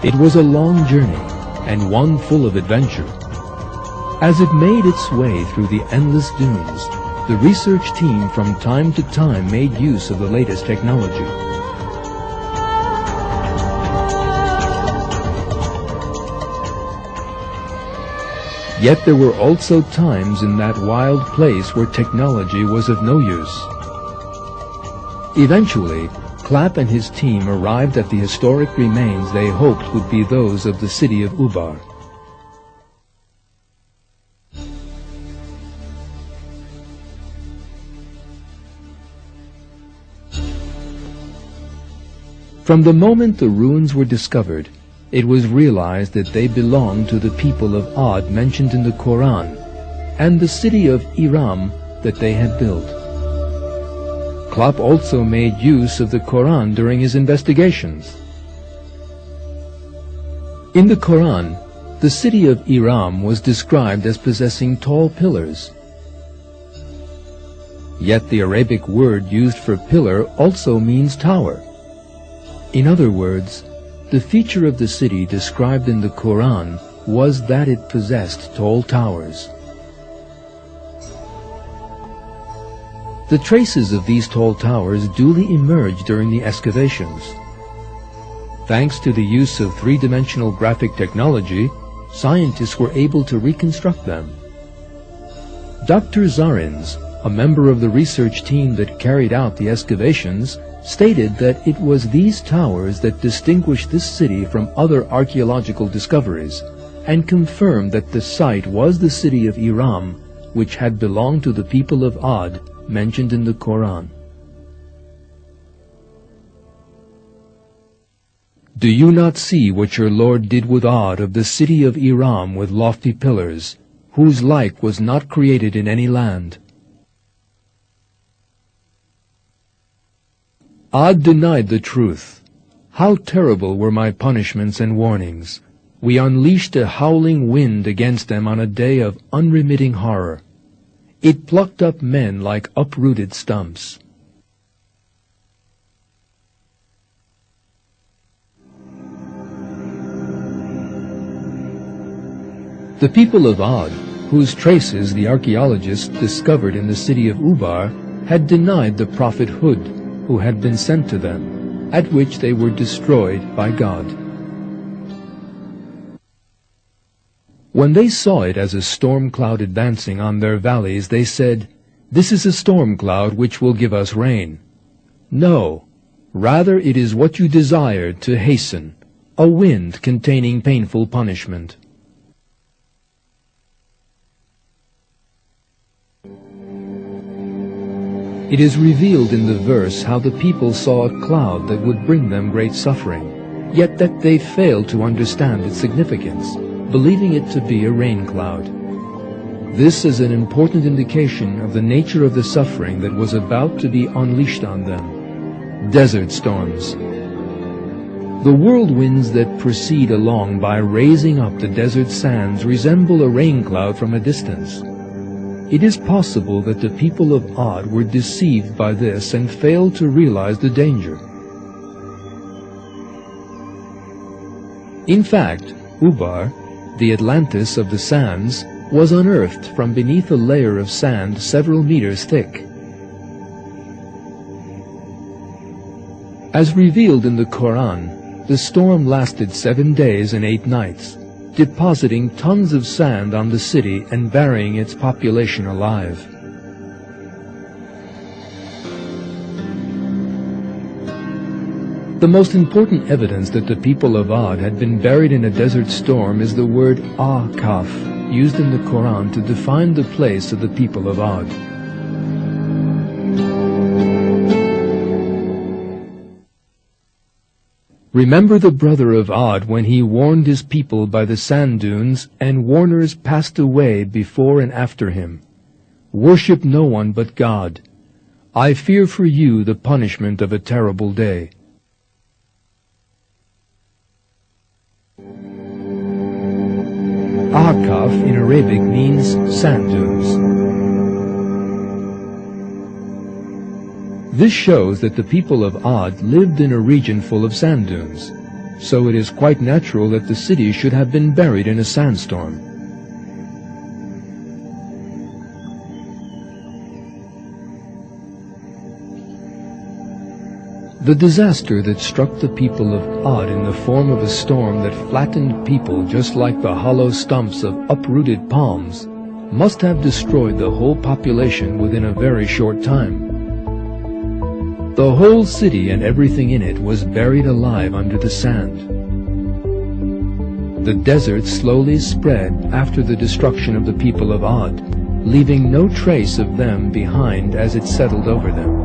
It was a long journey, and one full of adventure. As it made its way through the endless dunes, the research team from time to time made use of the latest technology. Yet there were also times in that wild place where technology was of no use. Eventually, Clapp and his team arrived at the historic remains they hoped would be those of the city of Ubar. From the moment the ruins were discovered, it was realized that they belonged to the people of Ad mentioned in the Quran, and the city of Iram that they had built. Clapp also made use of the Quran during his investigations. In the Quran, the city of Iram was described as possessing tall pillars. Yet the Arabic word used for pillar also means tower. In other words, the feature of the city described in the Quran was that it possessed tall towers. The traces of these tall towers duly emerged during the excavations. Thanks to the use of three-dimensional graphic technology, scientists were able to reconstruct them. Dr. Zarins, a member of the research team that carried out the excavations, stated that it was these towers that distinguished this city from other archaeological discoveries, and confirmed that the site was the city of Iram, which had belonged to the people of Ad, mentioned in the Quran. Do you not see what your Lord did with Ad of the city of Iram with lofty pillars, whose like was not created in any land? Ad denied the truth. How terrible were my punishments and warnings! We unleashed a howling wind against them on a day of unremitting horror. It plucked up men like uprooted stumps. The people of Ad, whose traces the archaeologists discovered in the city of Ubar, had denied the prophet Hud, who had been sent to them, at which they were destroyed by God. When they saw it as a storm cloud advancing on their valleys, they said, "This is a storm cloud which will give us rain." No, rather it is what you desired to hasten, a wind containing painful punishment. It is revealed in the verse how the people saw a cloud that would bring them great suffering, yet that they failed to understand its significance, believing it to be a rain cloud. This is an important indication of the nature of the suffering that was about to be unleashed on them. Desert storms. The whirlwinds that proceed along by raising up the desert sands resemble a rain cloud from a distance. It is possible that the people of Ad were deceived by this and failed to realize the danger. In fact, Ubar, the Atlantis of the sands, was unearthed from beneath a layer of sand several meters thick. As revealed in the Quran, the storm lasted 7 days and 8 nights. Depositing tons of sand on the city and burying its population alive. The most important evidence that the people of Ad had been buried in a desert storm is the word Akaf, used in the Quran to define the place of the people of Ad. Remember the brother of Ad when he warned his people by the sand dunes, and warners passed away before and after him. Worship no one but God. I fear for you the punishment of a terrible day. Akaf in Arabic means sand dunes. This shows that the people of Ad lived in a region full of sand dunes. so it is quite natural that the city should have been buried in a sandstorm. The disaster that struck the people of Ad in the form of a storm that flattened people just like the hollow stumps of uprooted palms must have destroyed the whole population within a very short time. The whole city and everything in it was buried alive under the sand. The desert slowly spread after the destruction of the people of Ad, leaving no trace of them behind as it settled over them.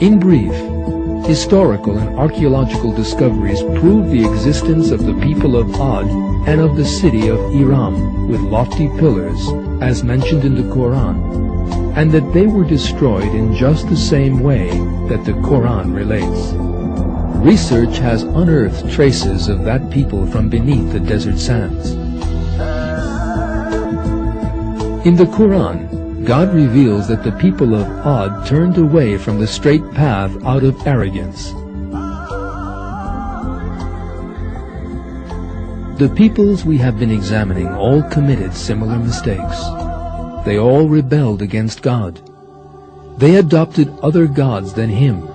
In brief, historical and archaeological discoveries prove the existence of the people of Ad and of the city of Iram with lofty pillars, as mentioned in the Quran, and that they were destroyed in just the same way that the Quran relates. Research has unearthed traces of that people from beneath the desert sands. In the Quran, God reveals that the people of Ad turned away from the straight path out of arrogance. The peoples we have been examining all committed similar mistakes. They all rebelled against God. They adopted other gods than Him.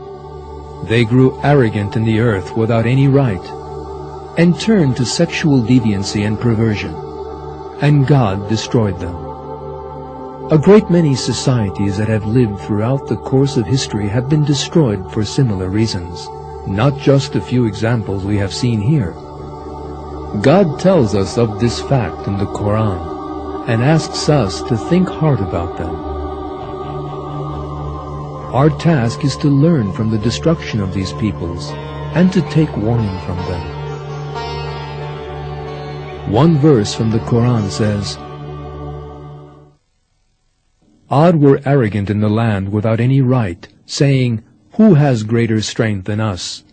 They grew arrogant in the earth without any right, and turned to sexual deviancy and perversion, and God destroyed them. A great many societies that have lived throughout the course of history have been destroyed for similar reasons, not just a few examples we have seen here. God tells us of this fact in the Quran and asks us to think hard about them. Our task is to learn from the destruction of these peoples and to take warning from them. One verse from the Quran says, Ad were arrogant in the land without any right, saying, Who has greater strength than us?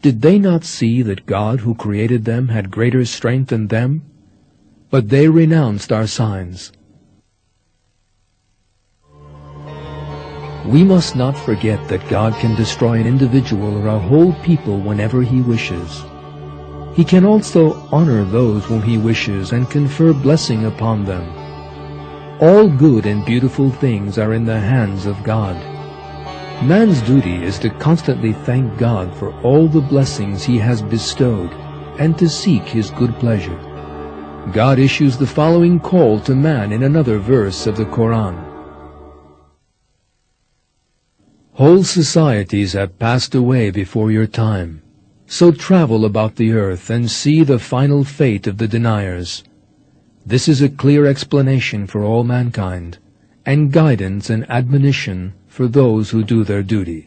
Did they not see that God who created them had greater strength than them? But they renounced our signs. We must not forget that God can destroy an individual or a whole people whenever He wishes. He can also honor those whom He wishes and confer blessing upon them. All good and beautiful things are in the hands of God. Man's duty is to constantly thank God for all the blessings He has bestowed and to seek His good pleasure. God issues the following call to man in another verse of the Quran. Whole societies have passed away before your time, so travel about the earth and see the final fate of the deniers. This is a clear explanation for all mankind, and guidance and admonition for those who do their duty.